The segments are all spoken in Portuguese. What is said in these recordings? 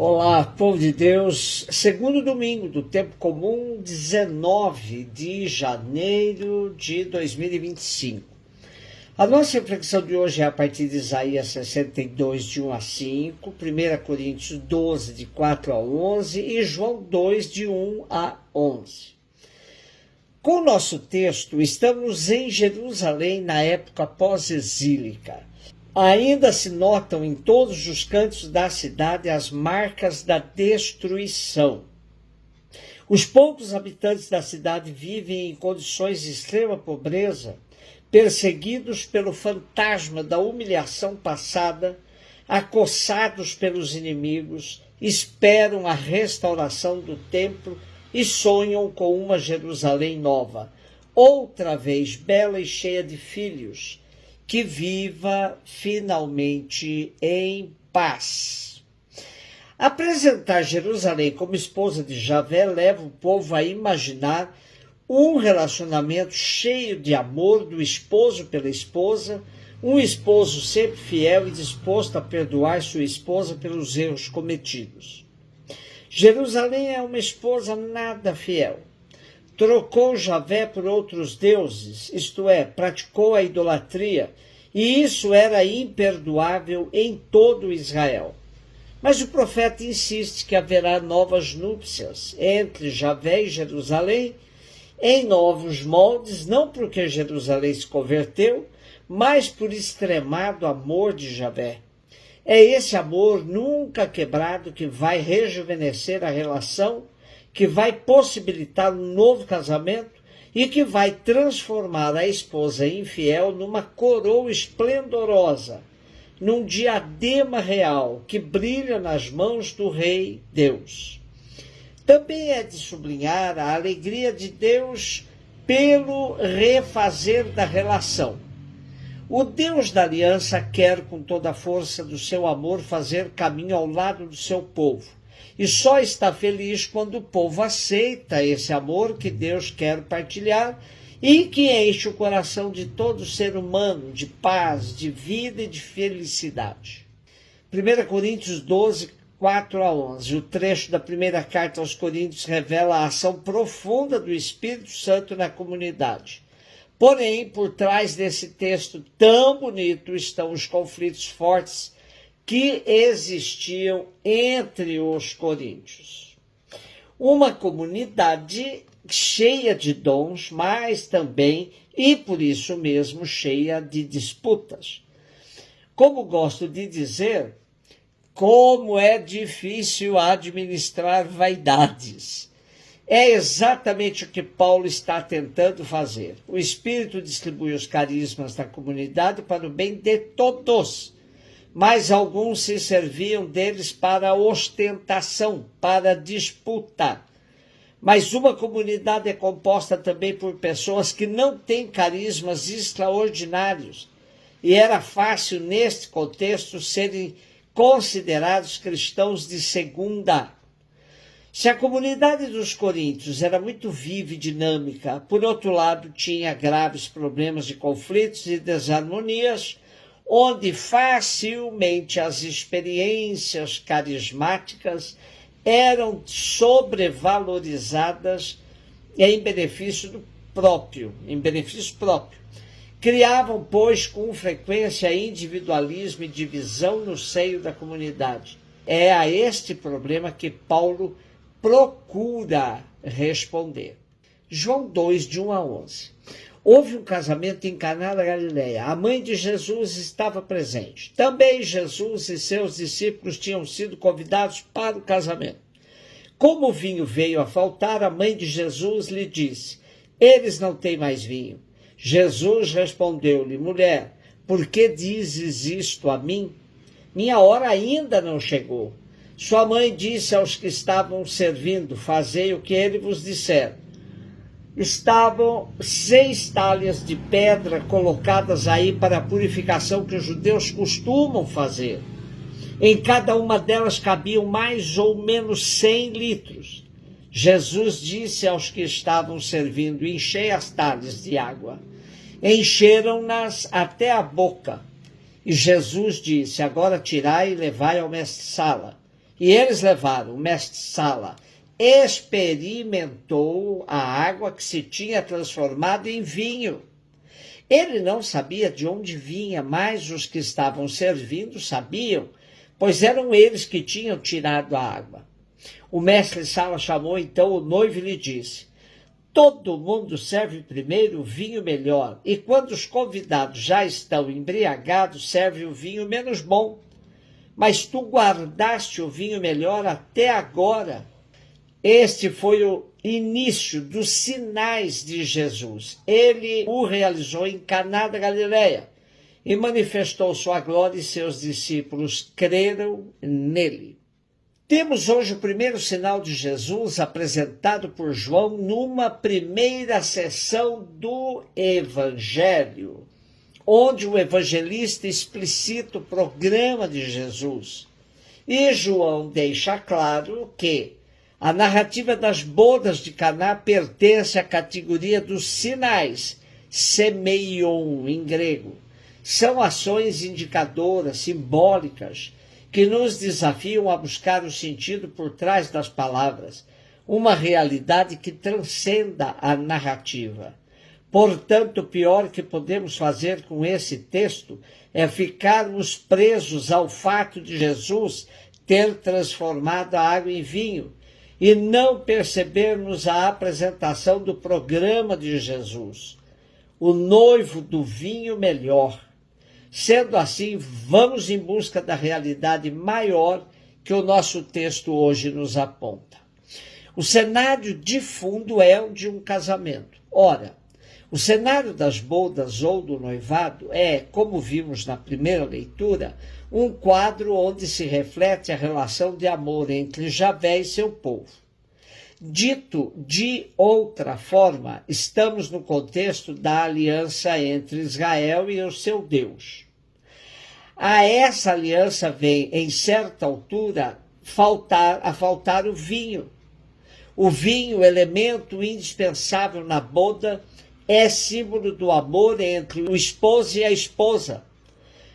Olá, povo de Deus. Segundo domingo do tempo comum, 19 de janeiro de 2025. A nossa reflexão de hoje é a partir de Isaías 62, de 1 a 5, 1 Coríntios 12, de 4 a 11 e João 2, de 1 a 11. Com o nosso texto, estamos em Jerusalém na época pós-exílica. Ainda se notam em todos os cantos da cidade as marcas da destruição. Os poucos habitantes da cidade vivem em condições de extrema pobreza, perseguidos pelo fantasma da humilhação passada, acossados pelos inimigos, esperam a restauração do templo e sonham com uma Jerusalém nova, outra vez bela e cheia de filhos, que viva finalmente em paz. Apresentar Jerusalém como esposa de Javé leva o povo a imaginar um relacionamento cheio de amor do esposo pela esposa, um esposo sempre fiel e disposto a perdoar sua esposa pelos erros cometidos. Jerusalém é uma esposa nada fiel. Trocou Javé por outros deuses, isto é, praticou a idolatria, e isso era imperdoável em todo Israel. Mas o profeta insiste que haverá novas núpcias entre Javé e Jerusalém, em novos moldes, não porque Jerusalém se converteu, mas por extremado amor de Javé. É esse amor nunca quebrado que vai rejuvenescer a relação, que vai possibilitar um novo casamento e que vai transformar a esposa infiel numa coroa esplendorosa, num diadema real que brilha nas mãos do Rei Deus. Também é de sublinhar a alegria de Deus pelo refazer da relação. O Deus da aliança quer com toda a força do seu amor fazer caminho ao lado do seu povo. E só está feliz quando o povo aceita esse amor que Deus quer partilhar e que enche o coração de todo ser humano de paz, de vida e de felicidade. 1 Coríntios 12, 4 a 11. O trecho da primeira carta aos Coríntios revela a ação profunda do Espírito Santo na comunidade. Porém, por trás desse texto tão bonito estão os conflitos fortes que existiam entre os coríntios. Uma comunidade cheia de dons, mas também, e por isso mesmo, cheia de disputas. Como gosto de dizer, como é difícil administrar vaidades. É exatamente o que Paulo está tentando fazer. O Espírito distribui os carismas da comunidade para o bem de todos, mas alguns se serviam deles para ostentação, para disputa. Mas uma comunidade é composta também por pessoas que não têm carismas extraordinários, e era fácil, neste contexto, serem considerados cristãos de segunda. Se a comunidade dos coríntios era muito viva e dinâmica, por outro lado tinha graves problemas de conflitos e desarmonias, onde facilmente as experiências carismáticas eram sobrevalorizadas em benefício próprio. Criavam, pois, com frequência individualismo e divisão no seio da comunidade. É a este problema que Paulo procura responder. João 2, de 1 a 11. Houve um casamento em Caná da Galileia. A mãe de Jesus estava presente. Também Jesus e seus discípulos tinham sido convidados para o casamento. Como o vinho veio a faltar, a mãe de Jesus lhe disse: eles não têm mais vinho. Jesus respondeu-lhe: mulher, por que dizes isto a mim? Minha hora ainda não chegou. Sua mãe disse aos que estavam servindo: fazei o que ele vos disser. Estavam 6 talhas de pedra colocadas aí para a purificação que os judeus costumam fazer. Em cada uma delas cabiam mais ou menos 100 litros. Jesus disse aos que estavam servindo: enchei as talhas de água. Encheram-nas até a boca. E Jesus disse: agora tirai e levai ao mestre-sala. E eles levaram. O mestre-sala experimentou a água que se tinha transformado em vinho. Ele não sabia de onde vinha, mas os que estavam servindo sabiam, pois eram eles que tinham tirado a água. O mestre-sala chamou então o noivo e lhe disse: todo mundo serve primeiro o vinho melhor, e quando os convidados já estão embriagados, serve o vinho menos bom. Mas tu guardaste o vinho melhor até agora. Este foi o início dos sinais de Jesus. Ele o realizou em Caná da Galileia e manifestou sua glória, e seus discípulos creram nele. Temos hoje o primeiro sinal de Jesus apresentado por João numa primeira sessão do Evangelho, onde o evangelista explicita o programa de Jesus. E João deixa claro que a narrativa das bodas de Caná pertence à categoria dos sinais, semeion em grego. São ações indicadoras, simbólicas, que nos desafiam a buscar o sentido por trás das palavras, uma realidade que transcenda a narrativa. Portanto, o pior que podemos fazer com esse texto é ficarmos presos ao fato de Jesus ter transformado a água em vinho e não percebermos a apresentação do programa de Jesus, o noivo do vinho melhor. Sendo assim, vamos em busca da realidade maior que o nosso texto hoje nos aponta. O cenário de fundo é o de um casamento. Ora, o cenário das bodas ou do noivado é, como vimos na primeira leitura, um quadro onde se reflete a relação de amor entre Javé e seu povo. Dito de outra forma, estamos no contexto da aliança entre Israel e o seu Deus. A essa aliança vem, em certa altura, a faltar o vinho. O vinho, elemento indispensável na boda, é símbolo do amor entre o esposo e a esposa.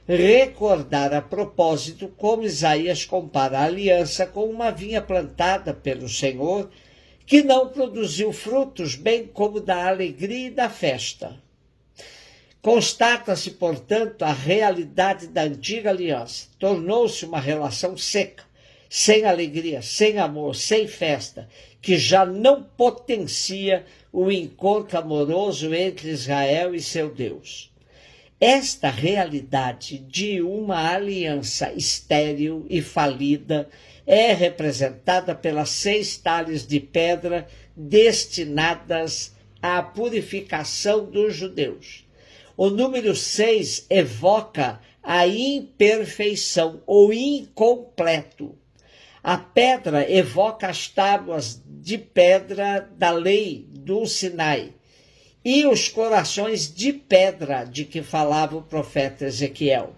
Recordar a propósito como Isaías compara a aliança com uma vinha plantada pelo Senhor, que não produziu frutos, bem como da alegria e da festa. Constata-se, portanto, a realidade da antiga aliança. Tornou-se uma relação seca, sem alegria, sem amor, sem festa, que já não potencia o encontro amoroso entre Israel e seu Deus. Esta realidade de uma aliança estéril e falida é representada pelas 6 talhas de pedra destinadas à purificação dos judeus. O número 6 evoca a imperfeição ou incompleto. A pedra evoca as tábuas de pedra da lei do Sinai e os corações de pedra de que falava o profeta Ezequiel.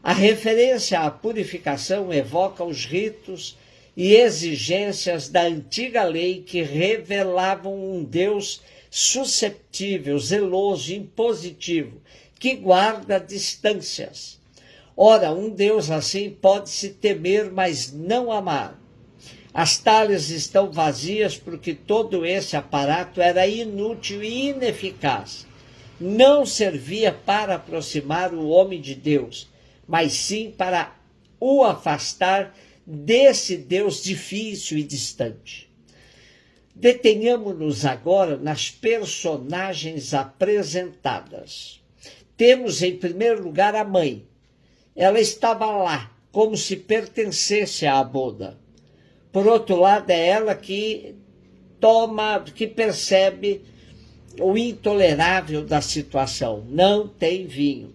A referência à purificação evoca os ritos e exigências da antiga lei que revelavam um Deus susceptível, zeloso, impositivo, que guarda distâncias. Ora, um Deus assim pode-se temer, mas não amar. As talhas estão vazias porque todo esse aparato era inútil e ineficaz. Não servia para aproximar o homem de Deus, mas sim para o afastar desse Deus difícil e distante. Detenhamos-nos agora nas personagens apresentadas. Temos, em primeiro lugar, a mãe. Ela estava lá, como se pertencesse à boda. Por outro lado, é ela que percebe o intolerável da situação. Não tem vinho.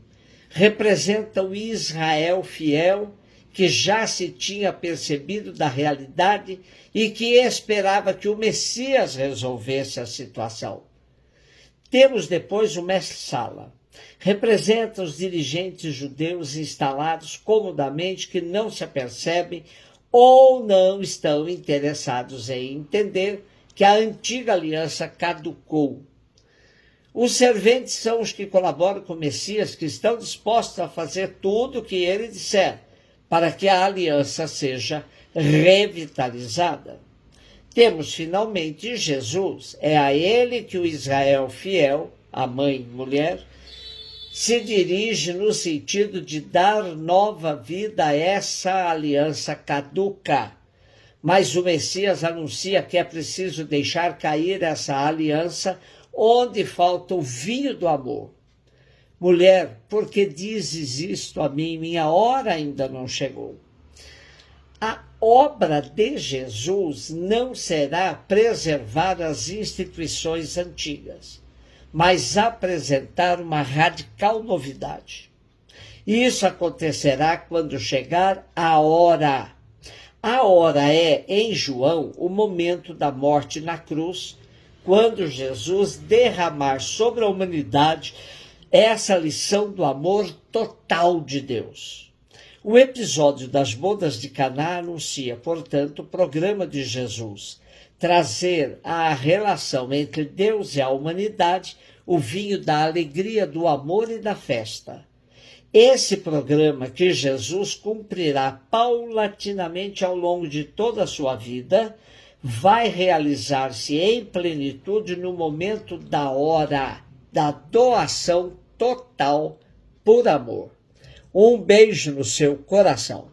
Representa o Israel fiel, que já se tinha percebido da realidade e que esperava que o Messias resolvesse a situação. Temos depois o mestre-sala. Representa os dirigentes judeus instalados comodamente que não se apercebem ou não estão interessados em entender que a antiga aliança caducou. Os serventes são os que colaboram com o Messias, que estão dispostos a fazer tudo o que ele disser, para que a aliança seja revitalizada. Temos finalmente Jesus, é a ele que o Israel fiel, a mãe mulher, se dirige no sentido de dar nova vida a essa aliança caduca. Mas o Messias anuncia que é preciso deixar cair essa aliança onde falta o vinho do amor. Mulher, por que dizes isto a mim? Minha hora ainda não chegou. A obra de Jesus não será preservar as instituições antigas, mas apresentar uma radical novidade. Isso acontecerá quando chegar a hora. A hora é, em João, o momento da morte na cruz, quando Jesus derramar sobre a humanidade essa lição do amor total de Deus. O episódio das bodas de Caná anuncia, portanto, o programa de Jesus, trazer a relação entre Deus e a humanidade, o vinho da alegria, do amor e da festa. Esse programa que Jesus cumprirá paulatinamente ao longo de toda a sua vida, vai realizar-se em plenitude no momento da hora, da doação total por amor. Um beijo no seu coração.